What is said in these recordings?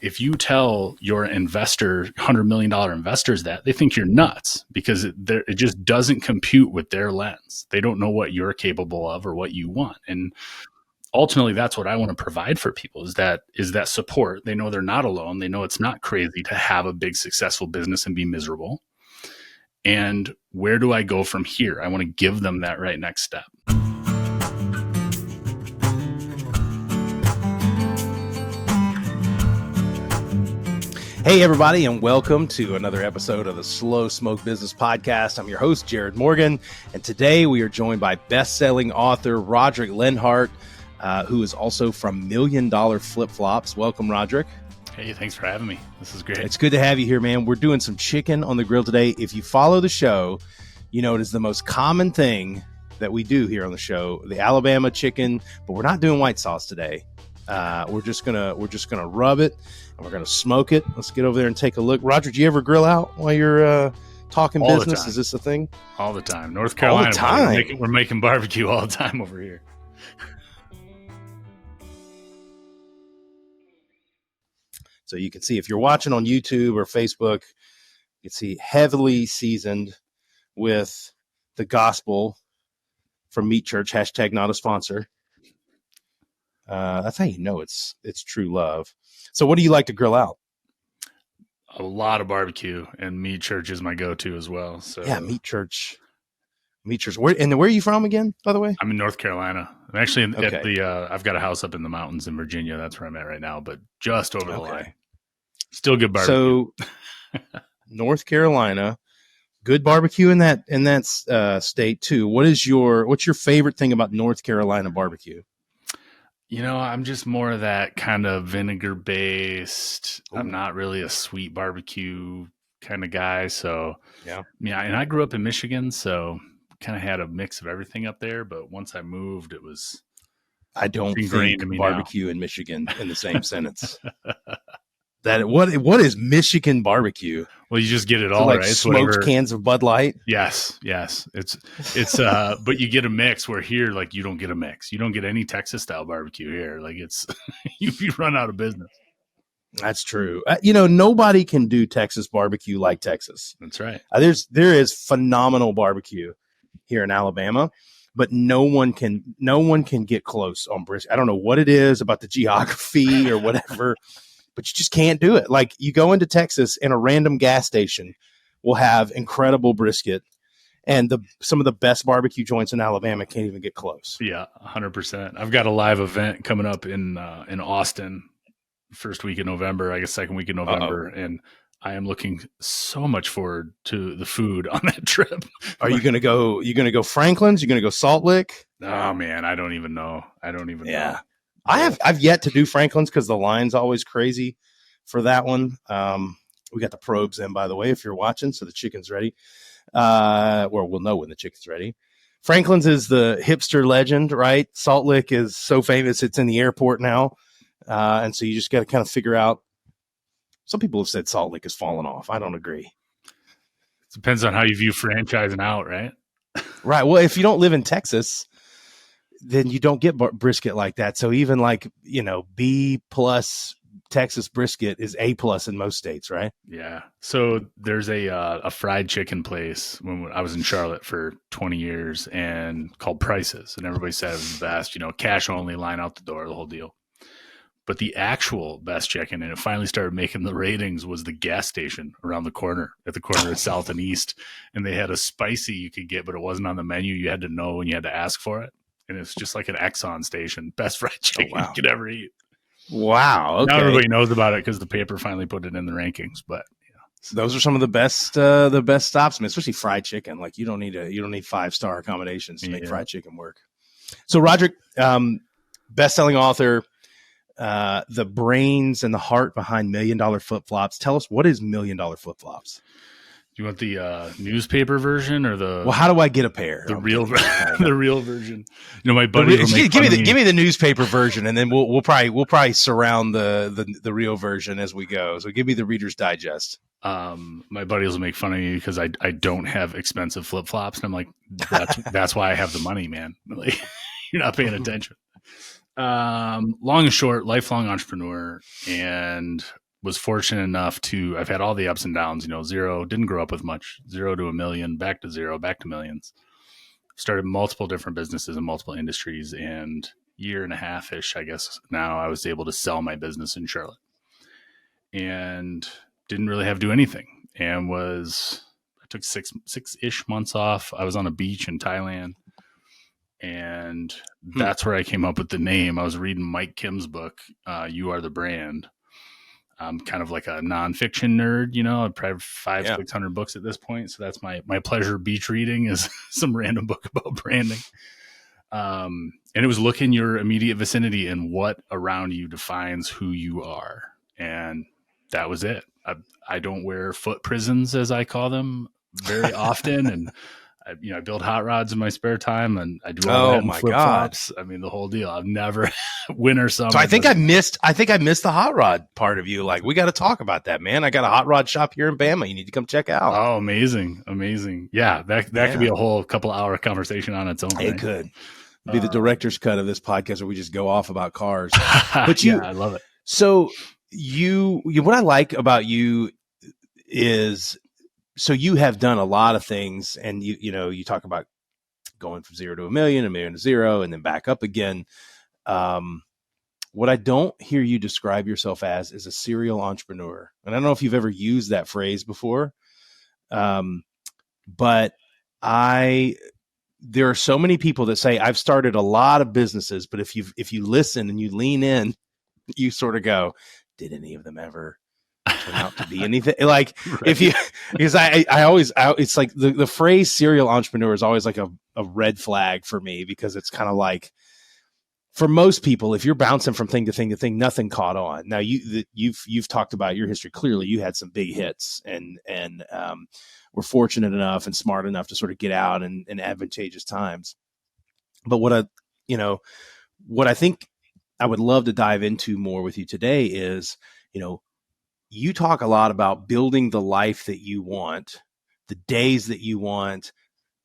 if you tell your $100 million investors that, they think you're nuts because it just doesn't compute with their lens. They don't know what you're capable of or what you want. And ultimately, that's what I want to provide for people is that support. They know they're not alone. They know it's not crazy to have a big, successful business and be miserable. And where do I go from here? I want to give them that right next step. Hey, everybody, and welcome to another episode of the Slow Smoke Business Podcast. I'm your host, Jarrod Morgan, and today we are joined by best-selling author Rodric Lenhart, who is also from $1 Million Flip Flops. Welcome, Rodric. Hey, thanks for having me. This is great. It's good to have you here, man. We're doing some chicken on the grill today. If you follow the show, you know it is the most common thing that we do here on the show, the Alabama chicken, but we're not doing white sauce today. We're just gonna rub it and we're gonna smoke it. Let's get over there and take a look. Roger, do you ever grill out while you're talking all business? Is this a thing? All the time. North Carolina. All the time. We're making barbecue all the time over here. So you can see if you're watching on YouTube or Facebook, you can see heavily seasoned with the gospel from Meat Church. # not a sponsor. That's how you know it's true love. So what do you like to grill out? A lot of barbecue, and Meat Church is my go-to as well. So yeah, Meat Church. Where are you from again, by the way? I'm in North Carolina. I'm actually at the I've got a house up in the mountains in Virginia. That's where I'm at right now, but just over the line. Still good barbecue. So North Carolina, good barbecue in that state too. What's your favorite thing about North Carolina barbecue? You know, I'm just more of that kind of vinegar based. Ooh. I'm not really a sweet barbecue kind of guy. So yeah. And I grew up in Michigan, so kind of had a mix of everything up there. But once I moved, it was I don't think barbecue and Michigan in the same sentence. What is Michigan barbecue? Well, you just get it all, like right? Smoked cans of Bud Light. Yes. It's but you get a mix where here, like you don't get a mix. You don't get any Texas style barbecue here. Like it's you run out of business. That's true. Nobody can do Texas barbecue like Texas. That's right. There is phenomenal barbecue here in Alabama, but no one can get close on brisket. I don't know what it is about the geography or whatever. But you just can't do it. Like you go into Texas and a random gas station will have incredible brisket, and some of the best barbecue joints in Alabama can't even get close. Yeah, 100%. I've got a live event coming up in Austin, first week in November, I guess second week in November, and I am looking so much forward to the food on that trip. Are you gonna go? You gonna go Franklin's? You gonna go Salt Lick? Oh man, I don't even know. know. I've yet to do Franklin's because the line's always crazy for that one. We got the probes in, by the way, if you're watching, so the chicken's ready. We'll know when the chicken's ready. Franklin's is the hipster legend, right? Salt Lick is so famous it's in the airport now, and so you just got to kind of figure out. Some people have said Salt Lick has fallen off. I don't agree. It depends on how you view franchising out, right? Right. Well, if you don't live in Texas, then you don't get brisket like that. So even like, B+ Texas brisket is A+ in most states, right? Yeah. So there's a fried chicken place when I was in Charlotte for 20 years and called Prices. And everybody said it was the best, cash only, line out the door, the whole deal. But the actual best chicken, and it finally started making the ratings, was the gas station around the corner, at the corner of South and East. And they had a spicy you could get, but it wasn't on the menu. You had to know and you had to ask for it. And it's just like an Exxon station. Best fried chicken you could ever eat. Wow. Okay. Now everybody knows about it because the paper finally put it in the rankings. But so those are some of the best stops, man, especially fried chicken. Like you don't need 5-star accommodations to make fried chicken work. So Rodric, best-selling author, the brains and the heart behind $1 Million Flip Flops. Tell us, what is $1 Million Flip Flops? Do you want the newspaper version or the? Well, how do I get a pair? The real version. My buddy. Give me the newspaper version, and then we'll probably surround the real version as we go. So give me the Reader's Digest. My buddies will make fun of me because I don't have expensive flip flops, and I'm like, that's why I have the money, man. Like, you're not paying attention. Long and short, lifelong entrepreneur, and was fortunate enough to, I've had all the ups and downs, zero, didn't grow up with much, 0 to 1 million, back to zero, back to millions. Started multiple different businesses in multiple industries, and year and a half ish, I guess now, I was able to sell my business in Charlotte and didn't really have to do anything, and I took six-ish months off. I was on a beach in Thailand, and that's where I came up with the name. I was reading Mike Kim's book, You Are the Brand. I'm kind of like a nonfiction nerd, I've probably 500-600 books at this point. So that's my pleasure beach reading is some random book about branding. And it was look in your immediate vicinity and what around you defines who you are. And that was it. I don't wear foot prisons, as I call them, very often. And I build hot rods in my spare time, and I do all that in flip flops. I mean, the whole deal. I've never winter, summer. So I think I missed the hot rod part of you. Like, we got to talk about that, man. I got a hot rod shop here in Bama. You need to come check out. Oh, amazing. Yeah. That could be a whole couple hour conversation on its own. It could be the director's cut of this podcast where we just go off about cars, but I love it. So what I like about you is, so you have done a lot of things, and you talk about going from 0 to 1 million to 0, and then back up again. What I don't hear you describe yourself as is a serial entrepreneur. And I don't know if you've ever used that phrase before. But there are so many people that say, I've started a lot of businesses, but if you listen and you lean in, you sort of go, did any of them ever turn out to be anything? Like, right. Because it's like the phrase serial entrepreneur is always like a red flag for me, because it's kind of like, for most people, if you're bouncing from thing to thing to thing, nothing caught on. Now you've talked about your history. Clearly you had some big hits, and were fortunate enough and smart enough to sort of get out in advantageous times. But what I think I would love to dive into more with you today is, you talk a lot about building the life that you want, the days that you want,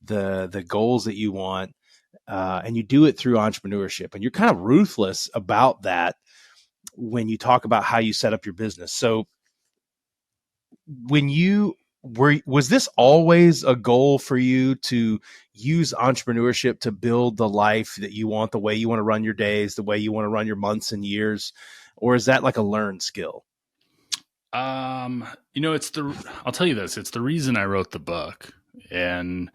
the goals that you want, and you do it through entrepreneurship. And you're kind of ruthless about that when you talk about how you set up your business. So was this always a goal for you to use entrepreneurship to build the life that you want, the way you want to run your days, the way you want to run your months and years? Or is that like a learned skill? I'll tell you this, it's the reason I wrote the book, and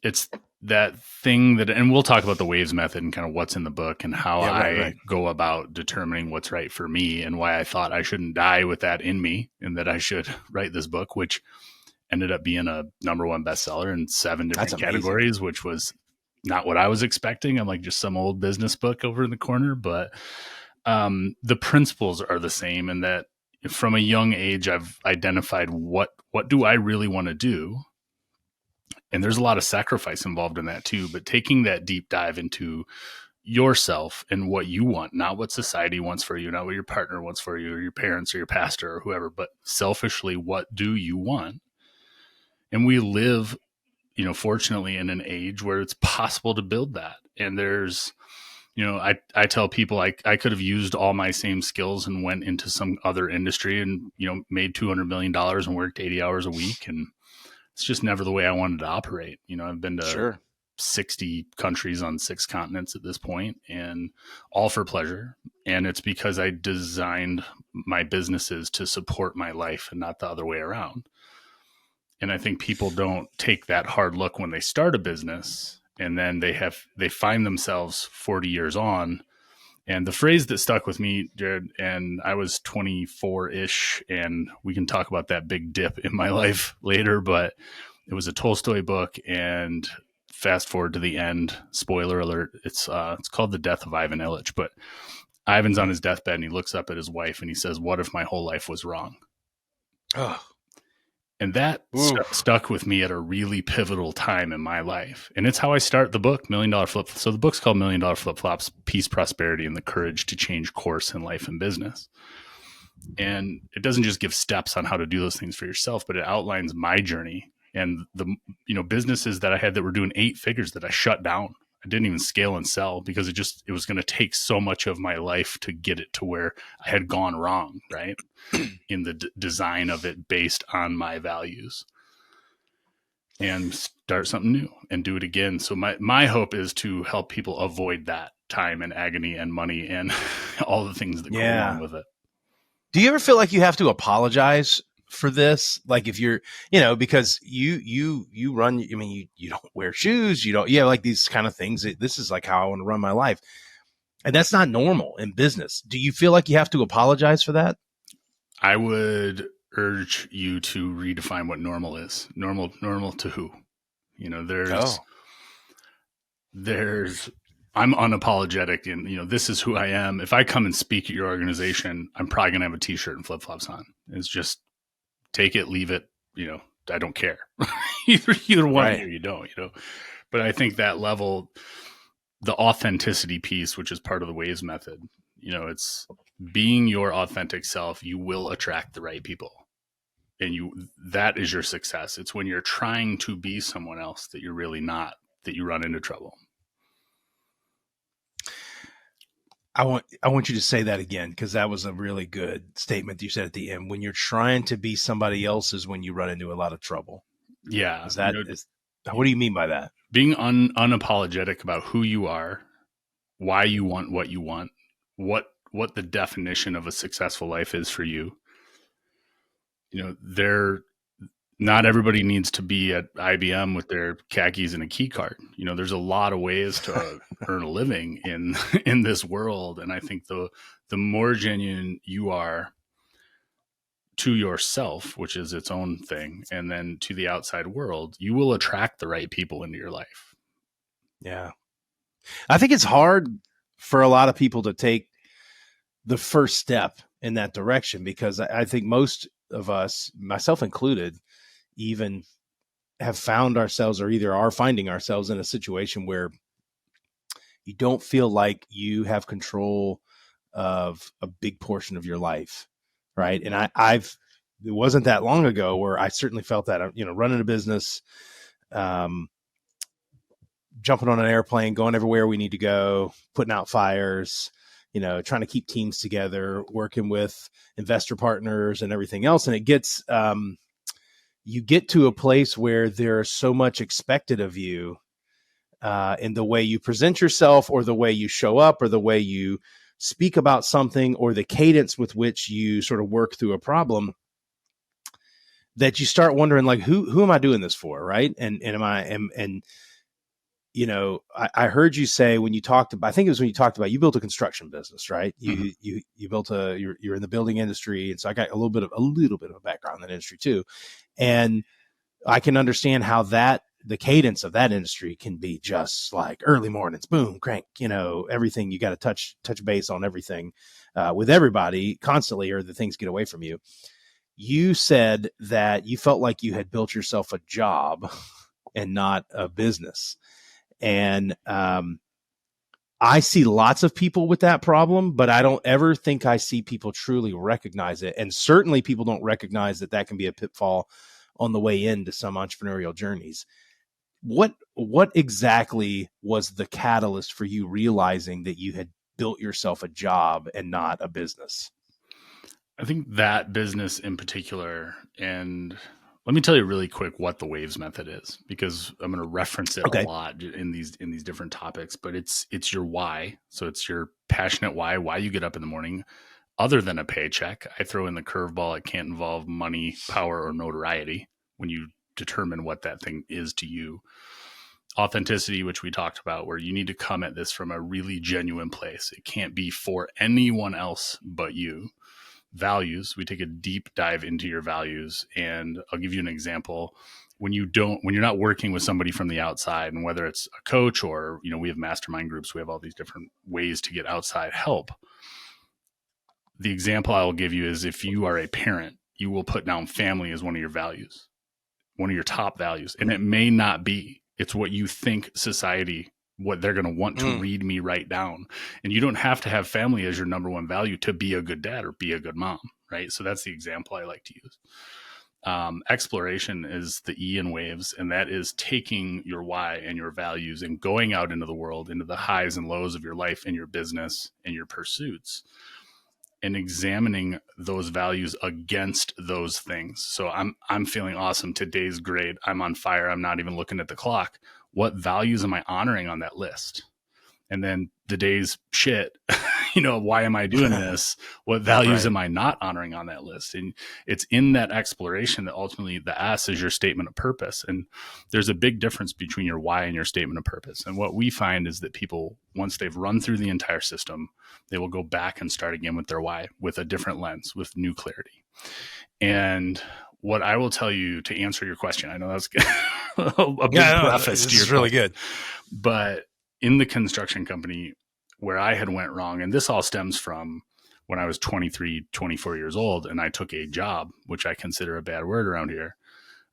it's that thing and we'll talk about the waves method and kind of what's in the book and how I go about determining what's right for me, and why I thought I shouldn't die with that in me, and that I should write this book, which ended up being a #1 bestseller in 7 different categories, which was not what I was expecting. I'm like just some old business book over in the corner, but the principles are the same, and that from a young age, I've identified what do I really want to do. And there's a lot of sacrifice involved in that too, but taking that deep dive into yourself and what you want, not what society wants for you, not what your partner wants for you, or your parents or your pastor or whoever, but selfishly, what do you want? And we live, fortunately in an age where it's possible to build that. And there's, I tell people I could have used all my same skills and went into some other industry and, made $200 million and worked 80 hours a week. And it's just never the way I wanted to operate. I've been to 60 countries on 6 continents at this point, and all for pleasure. And it's because I designed my businesses to support my life and not the other way around. And I think people don't take that hard look when they start a business, and then they find themselves 40 years on. And the phrase that stuck with me, Jarrod, and I was 24-ish, and we can talk about that big dip in my life later, but it was a Tolstoy book, and fast forward to the end, spoiler alert, it's called The Death of Ivan Illich, but Ivan's on his deathbed, and he looks up at his wife, and he says, "What if my whole life was wrong?" Oh. And that stuck with me at a really pivotal time in my life. And it's how I start the book, $1 Million Flip. So the book's called $1 Million Flip Flops, Peace, Prosperity, and the Courage to Change Course in Life and Business. And it doesn't just give steps on how to do those things for yourself, but it outlines my journey and the businesses that I had that were doing 8 figures that I shut down. I didn't even scale and sell because it was going to take so much of my life to get it to where I had gone wrong, right? In the design of it based on my values, and start something new and do it again. So my hope is to help people avoid that time and agony and money and all the things that go along with it. Do you ever feel like you have to apologize for this? Like if you're, because you run, I mean, you don't wear shoes, like these kind of things. This is like how I want to run my life. And that's not normal in business. Do you feel like you have to apologize for that? I would urge you to redefine what normal is. Normal to who? I'm unapologetic and, this is who I am. If I come and speak at your organization, I'm probably going to have a t-shirt and flip-flops on. It's just take it, leave it, I don't care. either one right. Or you don't, but I think that level, the authenticity piece, which is part of the Waves method, it's being your authentic self. You will attract the right people, and that is your success. It's when you're trying to be someone else that you're really not, that you run into trouble. I want you to say that again, because that was a really good statement you said at the end. When you're trying to be somebody else is when you run into a lot of trouble. Yeah. What do you mean by that? Being unapologetic about who you are, why you want what you want, what the definition of a successful life is for you. Not everybody needs to be at IBM with their khakis and a key card. There's a lot of ways to earn a living in this world. And I think the more genuine you are to yourself, which is its own thing, and then to the outside world, you will attract the right people into your life. Yeah. I think it's hard for a lot of people to take the first step in that direction, because I think most of us, myself included, even have found ourselves or either are finding ourselves in a situation where you don't feel like you have control of a big portion of your life. Right. And it wasn't that long ago where I certainly felt that, running a business, jumping on an airplane, going everywhere we need to go, putting out fires, trying to keep teams together, working with investor partners and everything else. And it gets, you get to a place where there's so much expected of you in the way you present yourself, or the way you show up, or the way you speak about something, or the cadence with which you sort of work through a problem, that you start wondering, like, who am I doing this for? Right. I heard you say when you talked about, I think it was when you talked about, you built a construction business, right? You built you're in the building industry. And so I got a little bit of a background in that industry too. And I can understand how the cadence of that industry can be just like early mornings, boom, crank, everything. You got to touch base on everything with everybody constantly, or the things get away from you. You said that you felt like you had built yourself a job and not a business. And I see lots of people with that problem, but I don't ever think I see people truly recognize it. And certainly people don't recognize that can be a pitfall on the way into some entrepreneurial journeys. What exactly was the catalyst for you realizing that you had built yourself a job and not a business? I think that business in particular, and let me tell you really quick what the Waves method is, because I'm going to reference it a lot in these different topics, but it's your why. So it's your passionate why you get up in the morning, other than a paycheck. I throw in the curveball. It can't involve money, power, or notoriety when you determine what that thing is to you. Authenticity, which we talked about, where you need to come at this from a really genuine place. It can't be for anyone else but you. Values, we take a deep dive into your values, and I'll give you an example. When you're not working with somebody from the outside, and whether it's a coach or, we have mastermind groups, we have all these different ways to get outside help. The example I will give you is, if you are a parent, you will put down family as one of your values, one of your top values. And it may not be, it's what you think society, what they're going to want to read me write down. And you don't have to have family as your number one value to be a good dad or be a good mom, right? So that's the example I like to use. Exploration is the E in waves, and that is taking your why and your values and going out into the world, into the highs and lows of your life and your business and your pursuits, and examining those values against those things. So I'm feeling awesome. Today's great. I'm on fire. I'm not even looking at the clock. What values am I honoring on that list? And then the day's shit, why am I doing this? What values am I not honoring on that list? And it's in that exploration that ultimately the S is your statement of purpose. And there's a big difference between your why and your statement of purpose. And what we find is that people, once they've run through the entire system, they will go back and start again with their why, with a different lens, with new clarity. And what I will tell you to answer your question, I know that's a big preface to your question. This is really good. But in the construction company where I had went wrong, and this all stems from when I was 23, 24 years old, and I took a job, which I consider a bad word around here.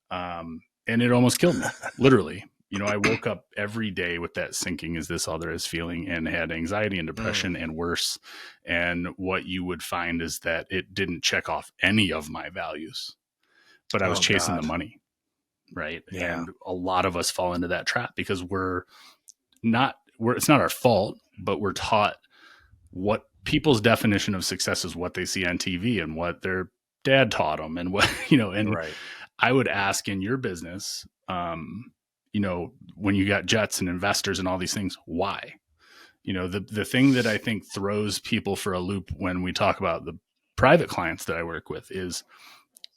And it almost killed me, literally. I woke up every day with that sinking, is this all there is feeling, and had anxiety and depression and worse. And what you would find is that it didn't check off any of my values, but I was chasing the money. Right. Yeah. And a lot of us fall into that trap because it's not our fault, but we're taught what people's definition of success is, what they see on TV and what their dad taught them, and what, and Right. I would ask in your business, when you got jets and investors and all these things, why? The thing that I think throws people for a loop when we talk about the private clients that I work with is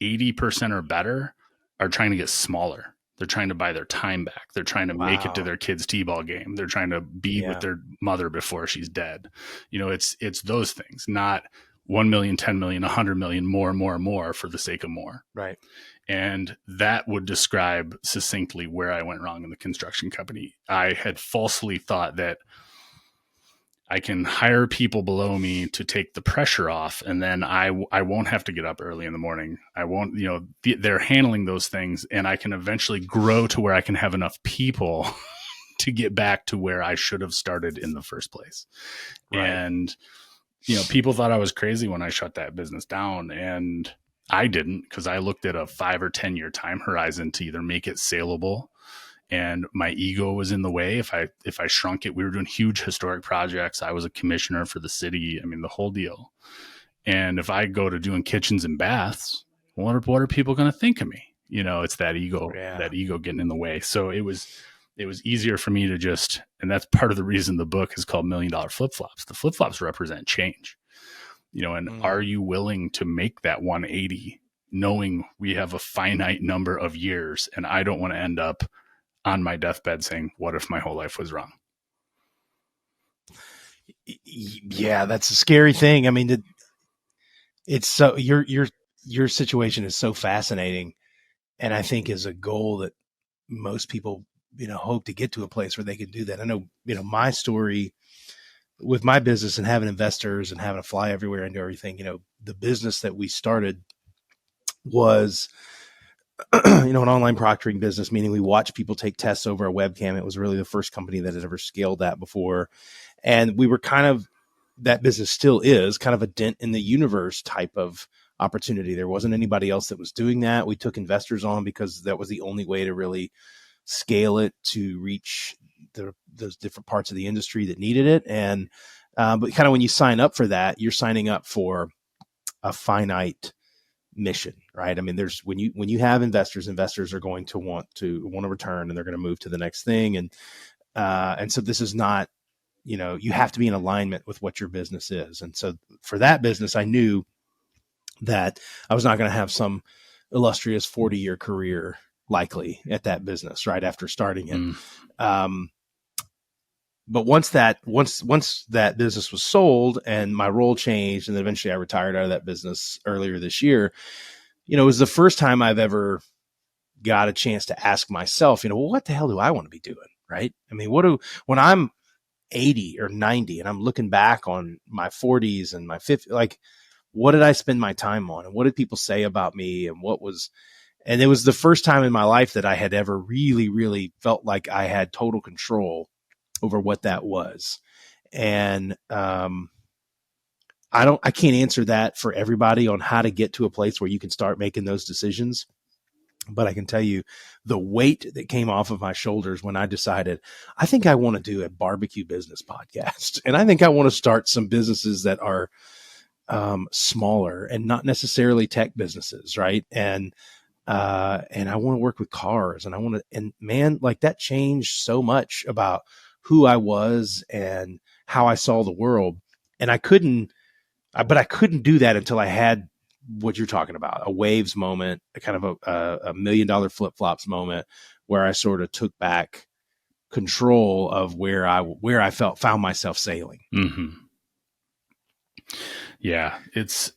80% or better are trying to get smaller. They're trying to buy their time back. They're trying to make it to their kid's t-ball game. They're trying to be with their mother before she's dead. It's those things, not 1 million, 10 million, 100 million, more for the sake of more. Right. And that would describe succinctly where I went wrong in the construction company. I had falsely thought that I can hire people below me to take the pressure off, and then I won't have to get up early in the morning. I won't, they're handling those things, and I can eventually grow to where I can have enough people to get back to where I should have started in the first place. Right. And, people thought I was crazy when I shut that business down, and I didn't, because I looked at a 5 or 10 year time horizon to either make it saleable, and my ego was in the way. If I shrunk it, we were doing huge historic projects. I was a commissioner for the city. I mean, the whole deal. And if I go to doing kitchens and baths, what are people going to think of me? It's that ego, getting in the way. So it was easier for me to just, and that's part of the reason the book is called $1 Million Flip-Flops. The flip-flops represent change, and are you willing to make that 180, knowing we have a finite number of years, and I don't want to end up on my deathbed saying, what if my whole life was wrong? Yeah, that's a scary thing. I mean, it's so your situation is so fascinating, and I think is a goal that most people, hope to get to a place where they can do that. I know, my story with my business and having investors and having to fly everywhere and do everything, the business that we started was an online proctoring business, meaning we watch people take tests over a webcam. It was really the first company that had ever scaled that before. And we were that business still is kind of a dent in the universe type of opportunity. There wasn't anybody else that was doing that. We took investors on because that was the only way to really scale it to reach those different parts of the industry that needed it. And, but kind of when you sign up for that, you're signing up for a finite mission, right? I mean, when you have investors are going to want to return, and they're going to move to the next thing. And so this is not, you have to be in alignment with what your business is. And so for that business, I knew that I was not going to have some illustrious 40-year career likely at that business right after starting it. But once that business was sold and my role changed, and then eventually I retired out of that business earlier this year, it was the first time I've ever got a chance to ask myself, well, what the hell do I want to be doing? Right. I mean, when I'm 80 or 90 and I'm looking back on my 40s and my 50s, like, what did I spend my time on, and what did people say about me, and it was the first time in my life that I had ever really, really felt like I had total control over what that was. And I can't answer that for everybody on how to get to a place where you can start making those decisions. But I can tell you the weight that came off of my shoulders when I decided, I think I want to do a barbecue business podcast. And I think I want to start some businesses that are smaller and not necessarily tech businesses. Right. And I want to work with cars, and man, like that changed so much about who I was and how I saw the world. And I couldn't do that until I had what you're talking about, a waves moment, a kind of a $1 million flip-flops where I sort of took back control of where I found myself sailing. Mm-hmm. Yeah. It's,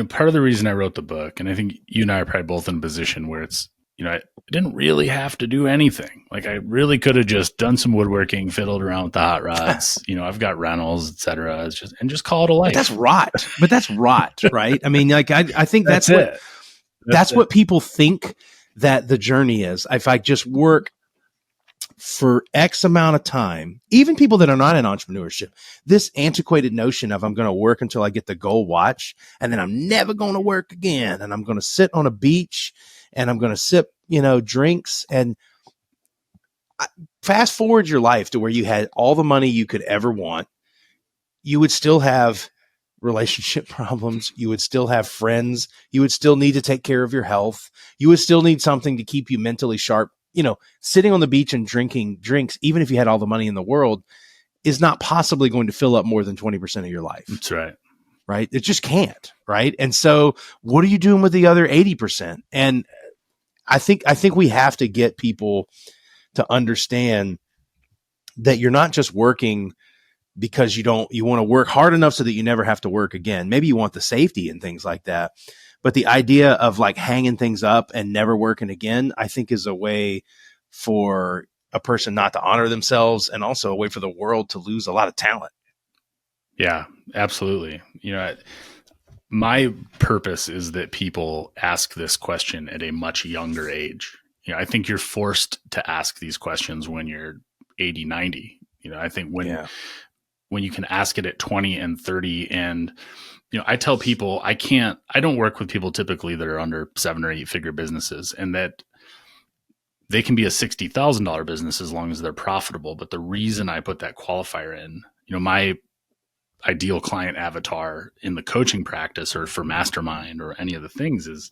part of the reason I wrote the book, and I think you and I are probably both in a position where it's, I didn't really have to do anything. Like I really could have just done some woodworking, fiddled around with the hot rods. I've got rentals, et cetera. Just call it a life. But that's rot, right? I mean, like I think that's what people think that the journey is. If I just work for X amount of time, even people that are not in entrepreneurship, this antiquated notion of I'm going to work until I get the gold watch and then I'm never going to work again. And I'm going to sit on a beach and I'm going to sip, drinks. And fast forward your life to where you had all the money you could ever want. You would still have relationship problems. You would still have friends. You would still need to take care of your health. You would still need something to keep you mentally sharp. Sitting on the beach and drinking drinks, even if you had all the money in the world, is not possibly going to fill up more than 20% of your life. That's right. Right. It just can't. Right. And so what are you doing with the other 80%? And I think we have to get people to understand that you're not just working because you want to work hard enough so that you never have to work again. Maybe you want the safety and things like that. But the idea of like hanging things up and never working again, I think is a way for a person not to honor themselves, and also a way for the world to lose a lot of talent. Yeah, absolutely. My purpose is that people ask this question at a much younger age. I think you're forced to ask these questions when you're 80, 90. I think when you can ask it at 20 and 30, and I tell people I don't work with people typically that are under 7 or 8 figure businesses, and that they can be a $60,000 business as long as they're profitable. But the reason I put that qualifier in, my ideal client avatar in the coaching practice or for mastermind or any of the things is,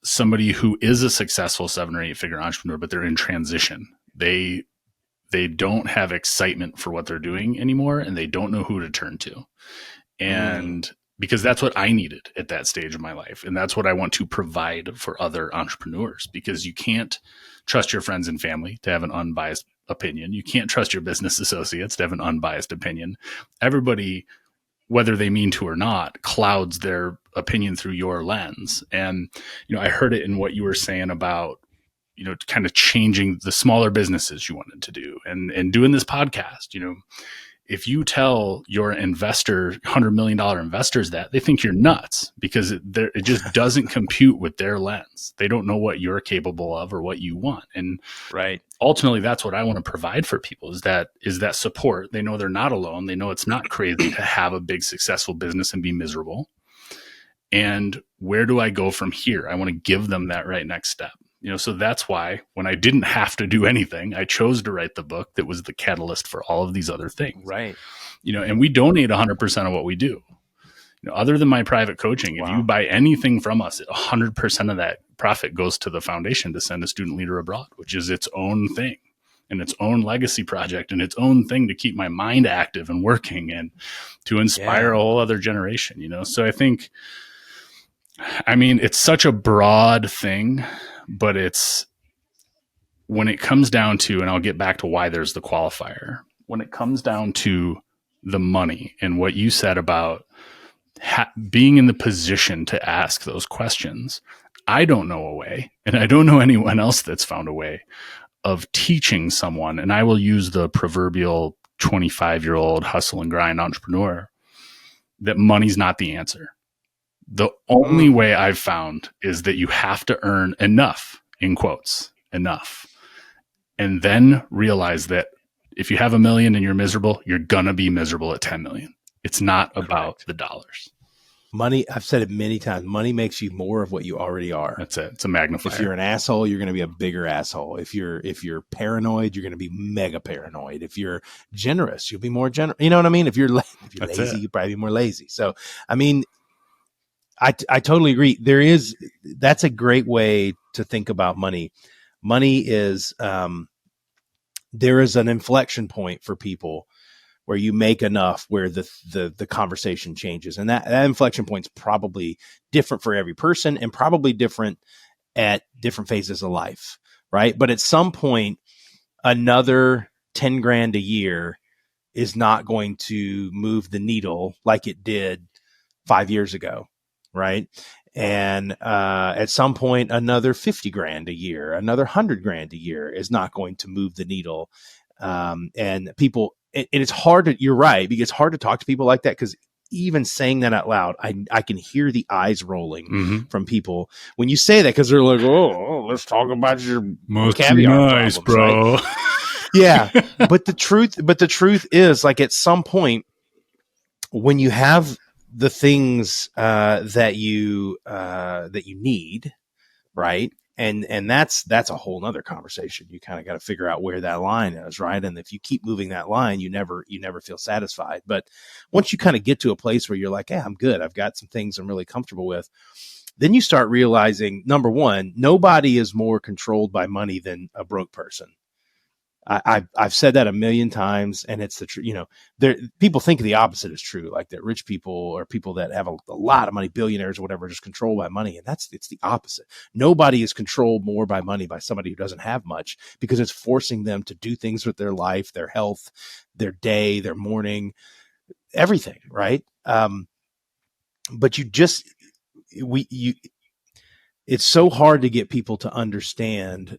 somebody who is a successful 7 or 8 figure entrepreneur, but they're in transition. They don't have excitement for what they're doing anymore, and they don't know who to turn to. And because that's what I needed at that stage of my life. And that's what I want to provide for other entrepreneurs, because you can't trust your friends and family to have an unbiased opinion. You can't trust your business associates to have an unbiased opinion. Everybody, whether they mean to or not, clouds their opinion through your lens. And, I heard it in what you were saying about, kind of changing the smaller businesses you wanted to do and doing this podcast. If you tell your $100 million investors that, they think you're nuts, because it just doesn't compute with their lens. They don't know what you're capable of or what you want. And right. Ultimately, that's what I want to provide for people is that support. They know they're not alone. They know it's not crazy to have a big successful business and be miserable. And where do I go from here? I want to give them that right next step. So that's why when I didn't have to do anything, I chose to write the book that was the catalyst for all of these other things. Right. And we donate 100% of what we do. Other than my private coaching, if you buy anything from us, 100% of that profit goes to the foundation to send a student leader abroad, which is its own thing and its own legacy project and its own thing to keep my mind active and working and to inspire a whole other generation, So I think, it's such a broad thing. But it's when it comes down to, and I'll get back to why there's the qualifier, when it comes down to the money and what you said about being in the position to ask those questions, I don't know a way, and I don't know anyone else that's found a way of teaching someone. And I will use the proverbial 25-year-old hustle and grind entrepreneur, that money's not the answer. The only way I've found is that you have to earn enough, in quotes, enough, and then realize that if you have $1 million and you're miserable, you're going to be miserable at 10 million. It's not about the dollars. Money, I've said it many times, money makes you more of what you already are. That's it. It's a magnifier. If you're an asshole, you're going to be a bigger asshole. If you're paranoid, you're going to be mega paranoid. If you're generous, you'll be more generous. You know what I mean? If you're lazy, you'll probably be more lazy. So, I mean, I totally agree. That's a great way to think about money. Money is, there is an inflection point for people where you make enough where the conversation changes. And that inflection point's probably different for every person and probably different at different phases of life. Right. But at some point, another 10 grand a year is not going to move the needle like it did 5 years ago. Right. And at some point, another 50 grand a year, another 100 grand a year is not going to move the needle. And people, and it's hard to, you're right, because it's hard to talk to people like that, because even saying that out loud, I can hear the eyes rolling from people when you say that, because they're like, oh, let's talk about your Must caviar be nice, problems, bro. right? Yeah. But the truth is, like, at some point when you have the things that you need, right? And that's a whole nother conversation. You kind of got to figure out where that line is, right? And if you keep moving that line, you never feel satisfied. But once you kind of get to a place where you're like, yeah, I'm good, I've got some things I'm really comfortable with, then you start realizing, number one, nobody is more controlled by money than a broke person. I've said that a million times, and it's the truth. You know, people think the opposite is true, like that rich people or people that have a lot of money, billionaires or whatever, are just controlled by money. And it's the opposite. Nobody is controlled more by money by somebody who doesn't have much, because it's forcing them to do things with their life, their health, their day, their morning, everything. Right. But it's so hard to get people to understand,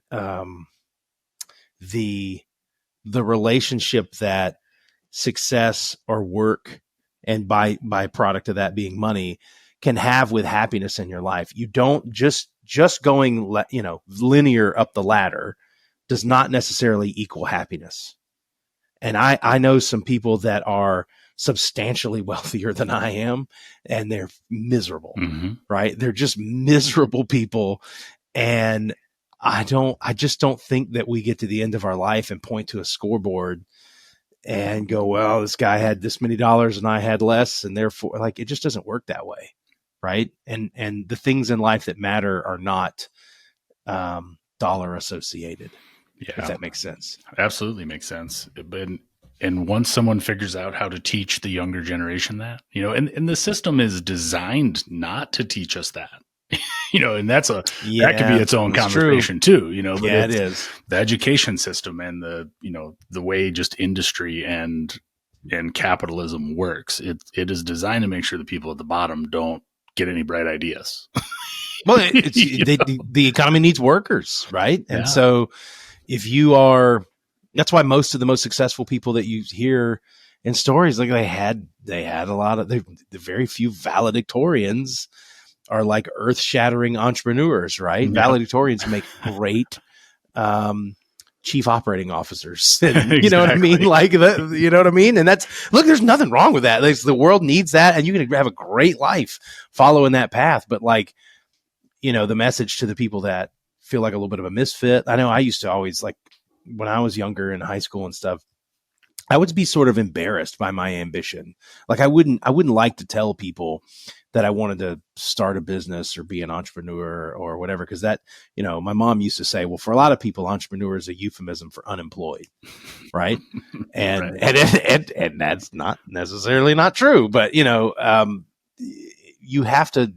the relationship that success or work, and by product of that being money, can have with happiness in your life. You don't just going, linear up the ladder does not necessarily equal happiness. And I know some people that are substantially wealthier than I am, and they're miserable, right? They're just miserable people. And I just don't think that we get to the end of our life and point to a scoreboard and go, well, this guy had this many dollars and I had less, and therefore, like, it just doesn't work that way. Right. And the things in life that matter are not dollar associated. Yeah. If that makes sense. Absolutely makes sense. And once someone figures out how to teach the younger generation that, and the system is designed not to teach us that. And that could be its own conversation too, but yeah, it is. The education system and the way just industry and capitalism works. It is designed to make sure the people at the bottom don't get any bright ideas. Well, the economy needs workers, right? And so if you are, that's why most of the most successful people that you hear in stories, like they had a lot of, the very few valedictorians are like earth-shattering entrepreneurs, right? Yeah. Valedictorians make great chief operating officers. Exactly. You know what I mean? Like, you know what I mean? And there's nothing wrong with that. Like, the world needs that, and you can have a great life following that path. But, like, the message to the people that feel like a little bit of a misfit. I know I used to always, like, when I was younger in high school and stuff, I would be sort of embarrassed by my ambition. Like, I wouldn't like to tell people that I wanted to start a business or be an entrepreneur or whatever. Cause that, my mom used to say, well, for a lot of people, entrepreneur is a euphemism for unemployed. Right. And, right. And that's not necessarily not true, but you have to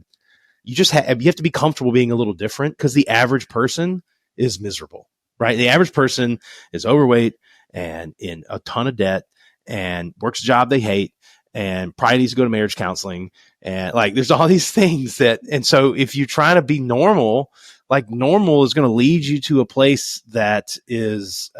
be comfortable being a little different, because the average person is miserable, right? The average person is overweight and in a ton of debt and works a job they hate and probably needs to go to marriage counseling. And, like, there's all these things and so if you try to be normal, like, normal is going to lead you to a place that is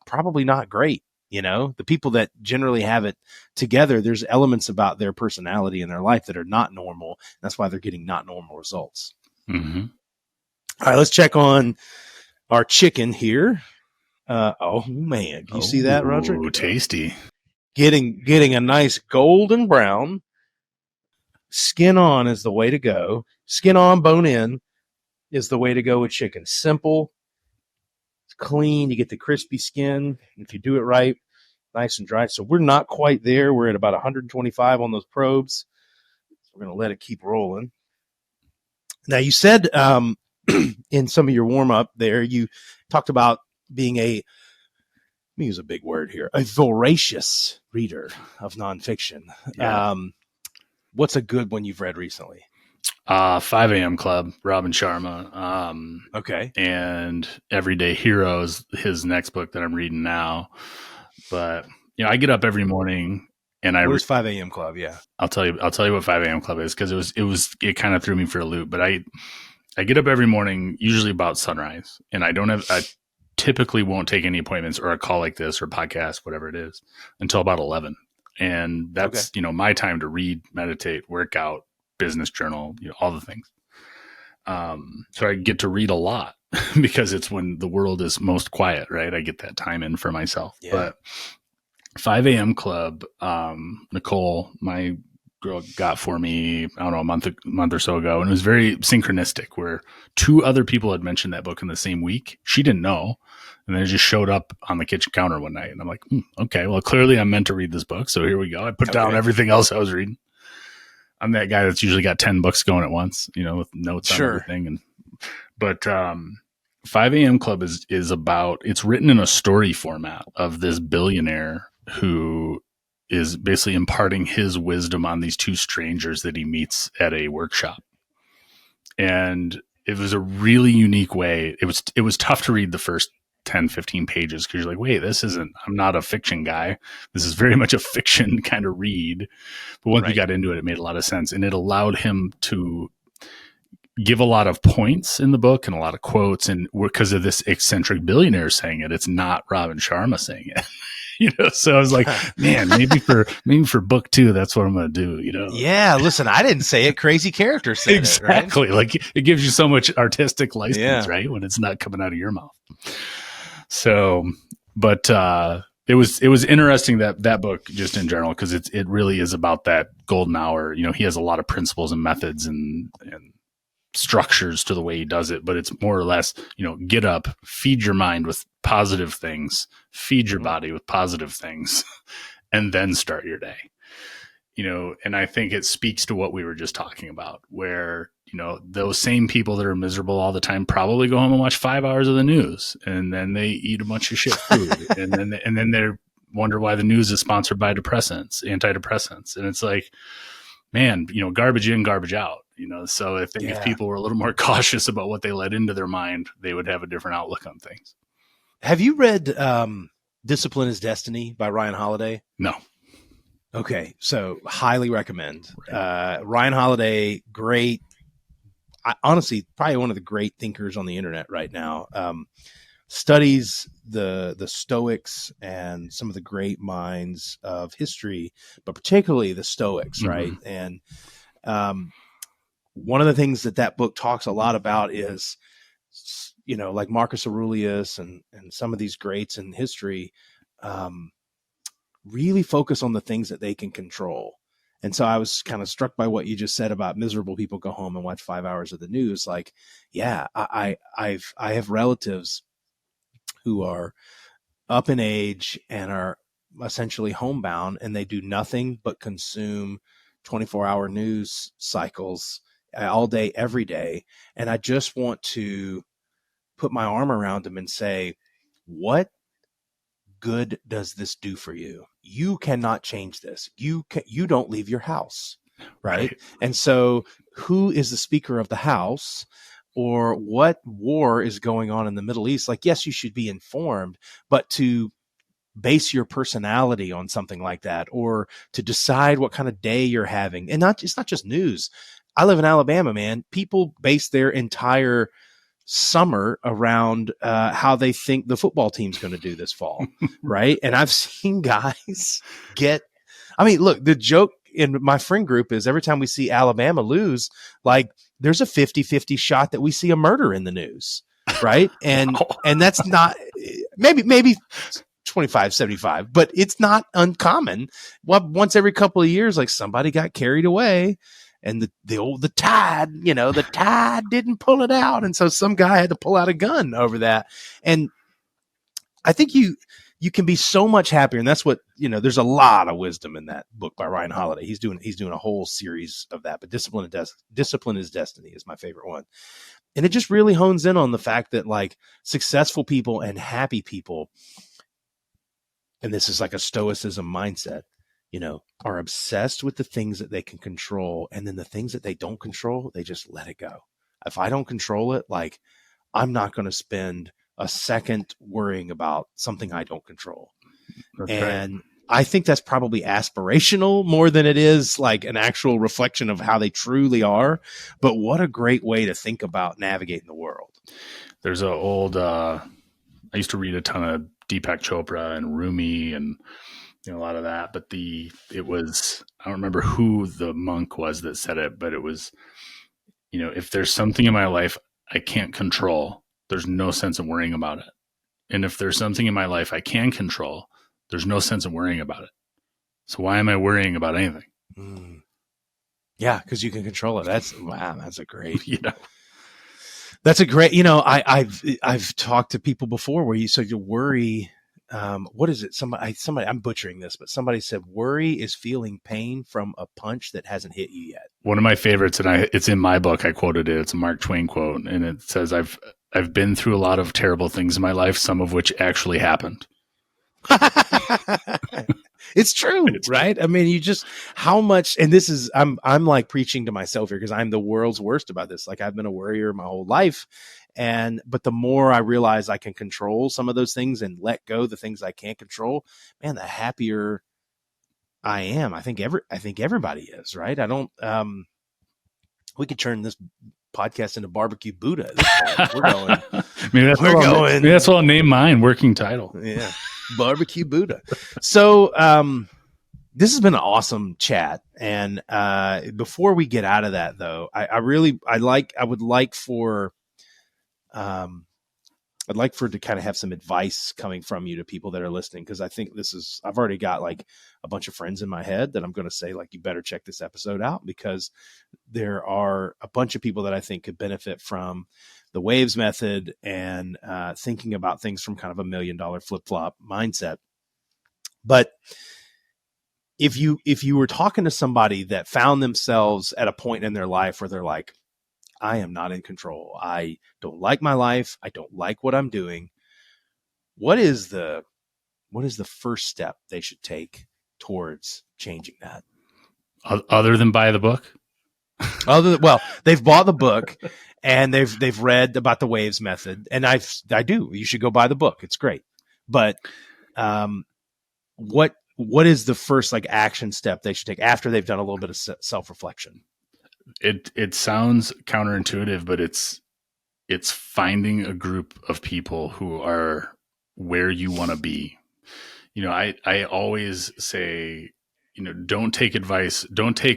probably not great. The people that generally have it together, there's elements about their personality and their life that are not normal. That's why they're getting not normal results. Mm-hmm. All right, let's check on our chicken here. Oh man, you see that, Rodric? Oh, tasty. Getting a nice golden brown. skin on is the way to go. Skin on, bone in is the way to go with chicken. Simple, it's clean. You get the crispy skin. If you do it right, nice and dry. So we're not quite there. We're at about 125 on those probes. So we're going to let it keep rolling. Now, you said in some of your warm up there, you talked about being let me use a big word here, a voracious reader of nonfiction. Yeah. What's a good one you've read recently? 5 a.m. Club, Robin Sharma. Okay. And Everyday Heroes, his next book that I'm reading now. But I get up every morning and Where's 5 a.m. Club? Yeah. I'll tell you what 5 a.m. Club is, because it kind of threw me for a loop. But I get up every morning, usually about sunrise, and I typically won't take any appointments or a call like this or podcast, whatever it is, until about 11. And that's, my time to read, meditate, work out, business journal, all the things. So I get to read a lot because it's when the world is most quiet, right? I get that time in for myself. Yeah. But 5 a.m. Club, Nicole, my girl, got for me, I don't know, a month or so ago. And it was very synchronistic, where 2 other people had mentioned that book in the same week. She didn't know. And then it just showed up on the kitchen counter one night. And I'm like, okay, well, clearly I'm meant to read this book. So here we go. I put down everything else I was reading. I'm that guy that's usually got 10 books going at once, with notes on everything. But 5 a.m. Club is about, it's written in a story format of this billionaire who is basically imparting his wisdom on these 2 strangers that he meets at a workshop. And it was a really unique way. It was tough to read the first 10, 15 pages, because you're like, wait, I'm not a fiction guy. This is very much a fiction kind of read. But once we got into it, it made a lot of sense. And it allowed him to give a lot of points in the book and a lot of quotes. And because of this eccentric billionaire saying it, it's not Robin Sharma saying it. So I was like, man, maybe for book 2, that's what I'm going to do, Yeah, listen, I didn't say it. Crazy character said exactly. It, right? Like, it gives you so much artistic license, right? When it's not coming out of your mouth. So, but it was interesting that book, just in general, because it really is about that golden hour. He has a lot of principles and methods and structures to the way he does it, but it's more or less, get up, feed your mind with positive things, feed your body with positive things, and then start your day. And I think it speaks to what we were just talking about, where, those same people that are miserable all the time probably go home and watch 5 hours of the news, and then they eat a bunch of shit food. and then they wonder why the news is sponsored by antidepressants. And it's like, man, garbage in, garbage out, so if people were a little more cautious about what they let into their mind, they would have a different outlook on things. Have you read Discipline is Destiny by Ryan Holiday? No. Okay, so highly recommend. Ryan Holiday, great. Honestly, probably one of the great thinkers on the internet right now. Studies the Stoics and some of the great minds of history, but particularly the Stoics, right? And one of the things that book talks a lot about is, like Marcus Aurelius and some of these greats in history, really focus on the things that they can control. And so I was kind of struck by what you just said about miserable people go home and watch 5 hours of the news. Like, yeah, I have relatives who are up in age and are essentially homebound, and they do nothing but consume 24-hour news cycles all day, every day. And I just want to put my arm around them and say, what good does this do for you? You cannot change this. You don't leave your house, right? And so who is the Speaker of the House, or what war is going on in the Middle East? Like, yes, you should be informed, but to base your personality on something like that, or to decide what kind of day you're having, and it's not just news. I live in Alabama, man. People base their entire summer around how they think the football team's going to do this fall, right? And I've seen guys look, the joke in my friend group is every time we see Alabama lose, like, there's a 50-50 shot that we see a murder in the news, right? And that's not, maybe 25-75, but it's not uncommon. Well, once every couple of years, like, somebody got carried away and the tide, the tide didn't pull it out. And so some guy had to pull out a gun over that. And I think you can be so much happier. And that's what, there's a lot of wisdom in that book by Ryan Holiday. He's doing a whole series of that, but Discipline is Destiny is my favorite one. And it just really hones in on the fact that like successful people and happy people, and this is like a stoicism mindset, are obsessed with the things that they can control. And then the things that they don't control, they just let it go. If I don't control it, like I'm not going to spend a second worrying about something I don't control. That's and right. I think that's probably aspirational more than it is like an actual reflection of how they truly are. But what a great way to think about navigating the world. There's an old, I used to read a ton of Deepak Chopra and Rumi and a lot of that, but I don't remember who the monk was that said it, but it was, if there's something in my life I can't control, there's no sense in worrying about it. And if there's something in my life I can control, there's no sense in worrying about it. So why am I worrying about anything? Yeah, because you can control it. That's a great, That's a great, I've talked to people before where you worry. What is it? Somebody, I'm butchering this, but somebody said worry is feeling pain from a punch that hasn't hit you yet. One of my favorites, and it's in my book. I quoted it. It's a Mark Twain quote, and it says, "I've been through a lot of terrible things in my life, some of which actually happened." It's true, right? I mean, you just how much, and this is I'm like preaching to myself here because I'm the world's worst about this. Like I've been a worrier my whole life, but the more I realize I can control some of those things and let go the things I can't control, man, the happier I am. I think everybody is, right? I don't. We could turn this podcast into Barbecue Buddha. We're going. Maybe that's what I'll name mine. Working title. Yeah. Barbecue Buddha. So this has been an awesome chat. And before we get out of that though, I'd like for to kind of have some advice coming from you to people that are listening. Cause I think I've already got like a bunch of friends in my head that I'm going to say like, you better check this episode out because there are a bunch of people that I think could benefit from the waves method and thinking about things from kind of $1 million flip-flop mindset. But if you were talking to somebody that found themselves at a point in their life where they're like, I am not in control. I don't like my life. I don't like what I'm doing. What is the first step they should take towards changing that? Other than buy the book? They've bought the book and they've read about the waves method, and I do. You should go buy the book. It's great. But what is the first like action step they should take after they've done a little bit of self-reflection? It sounds counterintuitive, but it's finding a group of people who are where you want to be. I always say, don't take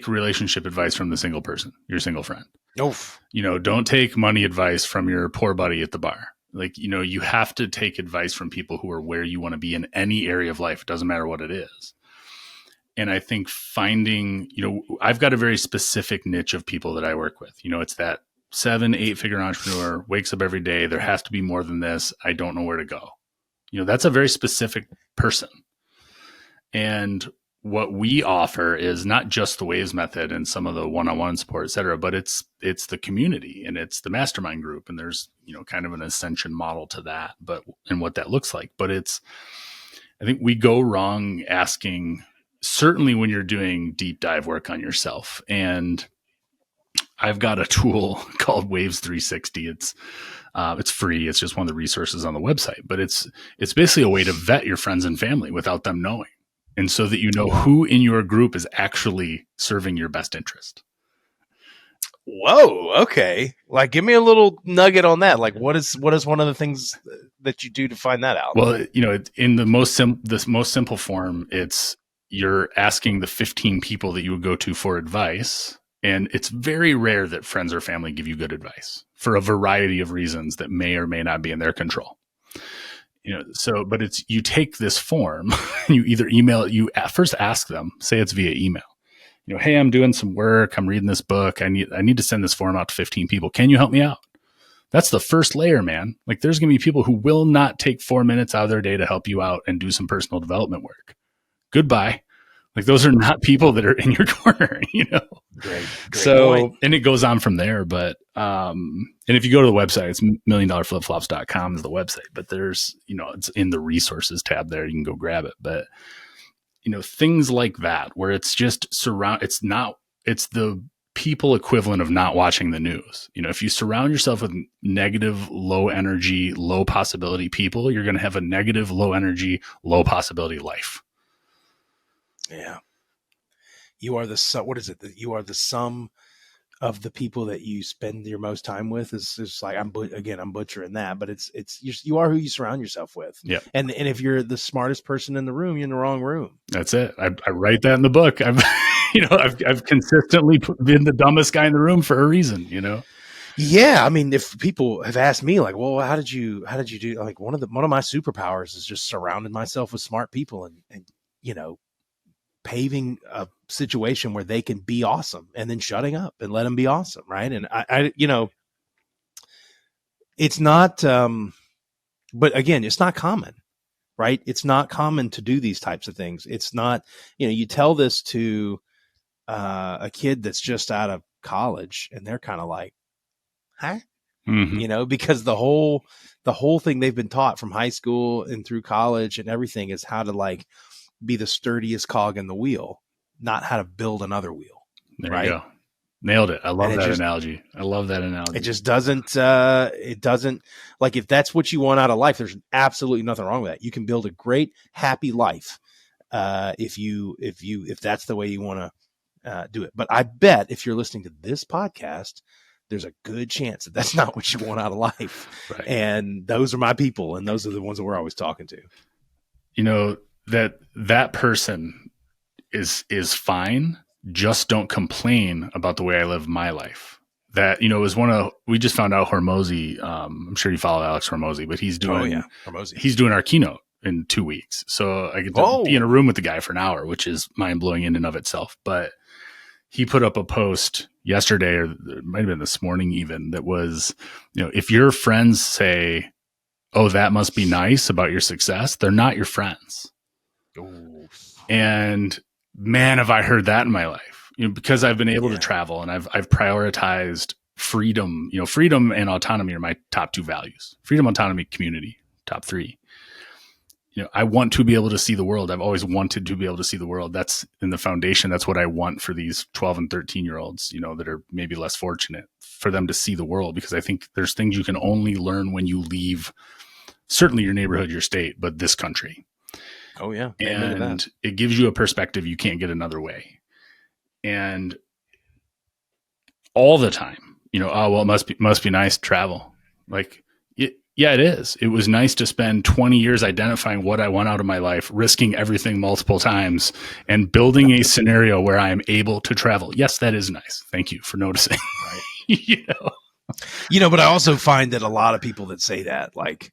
relationship advice from the single person, your single friend. Oof. Don't take money advice from your poor buddy at the bar. Like, you have to take advice from people who are where you want to be in any area of life. It doesn't matter what it is. And I think finding, I've got a very specific niche of people that I work with. It's that 7-8 figure entrepreneur, wakes up every day. There has to be more than this. I don't know where to go. That's a very specific person. And what we offer is not just the waves method and some of the one-on-one support, et cetera, but it's the community and it's the mastermind group. And there's, kind of an ascension model to that, and what that looks like. But I think we go wrong asking, certainly when you're doing deep dive work on yourself. And I've got a tool called Waves 360. It's free. It's just one of the resources on the website, but it's basically a way to vet your friends and family without them knowing. And so that who in your group is actually serving your best interest. Whoa. Okay. Like, give me a little nugget on that. Like, what is one of the things that you do to find that out? Well, in the most simple form, you're asking the 15 people that you would go to for advice. And it's very rare that friends or family give you good advice for a variety of reasons that may or may not be in their control. But you take this form and you either email it, you first ask them, say it's via email. hey, I'm doing some work. I'm reading this book. I need to send this form out to 15 people. Can you help me out? That's the first layer, man. Like there's going to be people who will not take 4 minutes out of their day to help you out and do some personal development work. Goodbye. Like those are not people that are in your corner, Great so, point. and it goes on from there. But, and if you go to the website, it's milliondollarflipflops.com is the website, but there's, it's in the resources tab there. You can go grab it. But, things like that, where it's just it's the people equivalent of not watching the news. If you surround yourself with negative, low energy, low possibility people, you're going to have a negative, low energy, low possibility life. Yeah. You are what is it? That you are the sum of the people that you spend your most time with. Is like, I'm butchering that, but you are who you surround yourself with. Yeah. And if you're the smartest person in the room, you're in the wrong room. That's it. I write that in the book. I've consistently been the dumbest guy in the room for a reason, Yeah, I mean, if people have asked me, like, well, how did you do? Like, one of my superpowers is just surrounding myself with smart people and paving a situation where they can be awesome, and then shutting up and let them be awesome, right? And I it's not. But again, it's not common, right? It's not common to do these types of things. It's not. You tell this to a kid that's just out of college, and they're kind of like, huh? Mm-hmm. Because the whole thing they've been taught from high school and through college and everything is how to like be the sturdiest cog in the wheel, not how to build another wheel. There right? you go. Nailed it. I love that analogy. I love that analogy. It just doesn't, like, if that's what you want out of life, there's absolutely nothing wrong with that. You can build a great, happy life. If that's the way you want to do it. But I bet if you're listening to this podcast, there's a good chance that that's not what you want out of life. Right. And those are my people. And those are the ones that we're always talking to. That person is fine. Just don't complain about the way I live my life. That, we just found out Hormozy, I'm sure you follow Alex Hormozy, but he's doing our keynote in 2 weeks. So I get to be in a room with the guy for an hour, which is mind blowing in and of itself. But he put up a post yesterday, or it might have been this morning even, that was, if your friends say, oh, that must be nice about your success, they're not your friends. Ooh. And man, have I heard that in my life, because I've been able to travel and I've prioritized freedom. Freedom and autonomy are my top 2 values. Freedom, autonomy, community, top 3. I want to be able to see the world. I've always wanted to be able to see the world. That's in the foundation. That's what I want for these 12 and 13-year-olds, that are maybe less fortunate, for them to see the world, because I think there's things you can only learn when you leave, certainly your neighborhood, your state, but this country. Oh yeah. And it gives you a perspective you can't get another way. And all the time, oh, well, it must be nice to travel. Like, yeah, it is. It was nice to spend 20 years identifying what I want out of my life, risking everything multiple times, and building a scenario where I am able to travel. Yes, that is nice. Thank you for noticing. Right. But I also find that a lot of people that say that, like,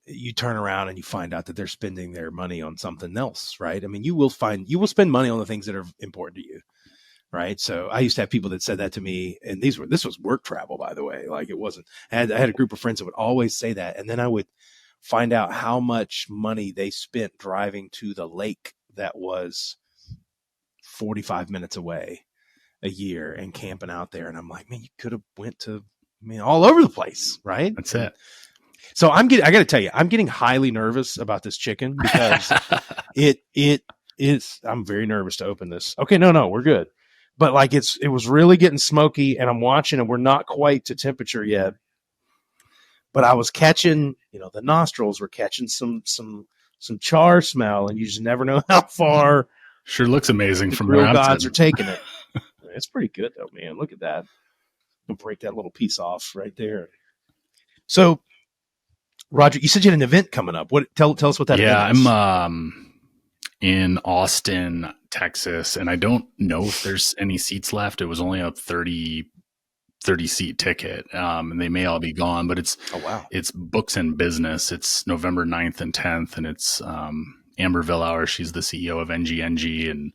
you turn around and you find out that they're spending their money on something else, right? I mean, you will spend money on the things that are important to you, right? So I used to have people that said that to me, and this was work travel, by the way. Like, it wasn't. I had a group of friends that would always say that, and then I would find out how much money they spent driving to the lake that was 45 minutes away a year and camping out there, and I'm like, man, you could have went to, all over the place, right? That's it. So I got to tell you, I'm getting highly nervous about this chicken, because it is, I'm very nervous to open this. Okay. No, we're good. But like, it was really getting smoky, and I'm watching, and we're not quite to temperature yet, but I was catching, the nostrils were catching some char smell, and you just never know how far. Sure looks amazing the from grill where I'm gods sitting. are taking it. It's pretty good though, man. Look at that. I'll break that little piece off right there. So, Rodric, you said you had an event coming up. Tell us what that event is. I'm in Austin, Texas, and I don't know if there's any seats left. It was only a 30 seat ticket, and they may all be gone, but it's Books and Business. It's November 9th and 10th, and it's Amber Villauer. She's the CEO of NGNG, and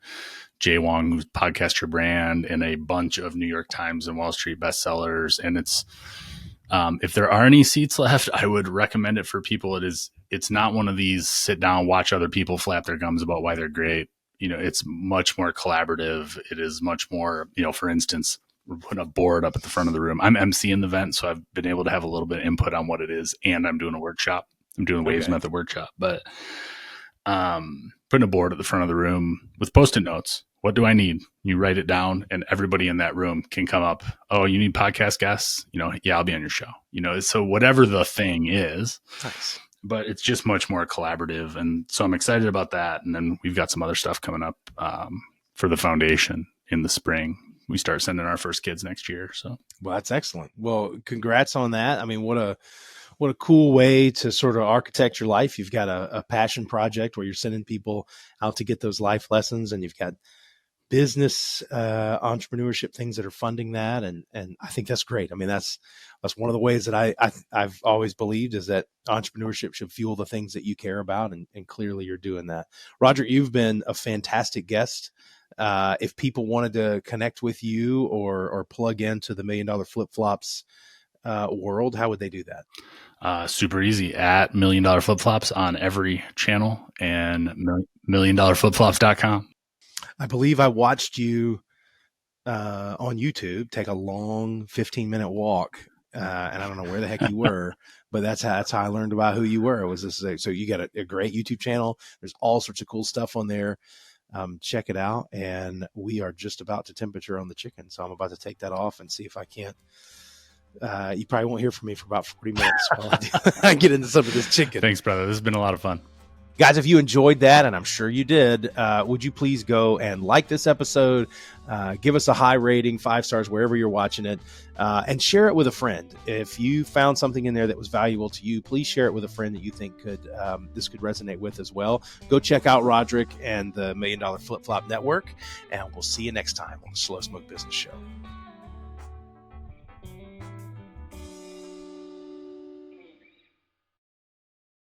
Jay Wong, who's Podcast Your Brand, and a bunch of New York Times and Wall Street bestsellers. And it's, if there are any seats left, I would recommend it for people. It's not one of these sit down, watch other people flap their gums about why they're great. It's much more collaborative. It is much more, for instance, we're putting a board up at the front of the room. I'm emceeing the event, so I've been able to have a little bit of input on what it is, and I'm doing a workshop. I'm doing a Waves Method workshop, but putting a board at the front of the room with Post-it notes. What do I need? You write it down, and everybody in that room can come up. Oh, you need podcast guests? Yeah, I'll be on your show. So whatever the thing is, Nice. But it's just much more collaborative. And so I'm excited about that. And then we've got some other stuff coming up for the foundation in the spring. We start sending our first kids next year. So, well, that's excellent. Well, congrats on that. I mean, what a cool way to sort of architect your life. You've got a passion project where you're sending people out to get those life lessons, and you've got business, entrepreneurship things that are funding that. And I think that's great. I mean, that's one of the ways that I've always believed is that entrepreneurship should fuel the things that you care about. And clearly you're doing that. Rodric, you've been a fantastic guest. If people wanted to connect with you or plug into the $1 Million Flip Flops world, how would they do that? Super easy, at $1 Million Flip Flops on every channel, and $1millionflipflops.com. I believe I watched you on YouTube take a long 15-minute walk, and I don't know where the heck you were, but that's how I learned about who you were. So you got a great YouTube channel. There's all sorts of cool stuff on there. Check it out. And we are just about to temperature on the chicken, so I'm about to take that off and see if I can't. You probably won't hear from me for about 40 minutes while I get into some of this chicken. Thanks, brother. This has been a lot of fun. Guys, if you enjoyed that, and I'm sure you did, would you please go and like this episode, give us a high rating, 5 stars, wherever you're watching it, and share it with a friend. If you found something in there that was valuable to you, please share it with a friend that you think this could resonate with as well. Go check out Rodric and the $1 Million Flip Flop Network, and we'll see you next time on the Slow Smoke Business Show.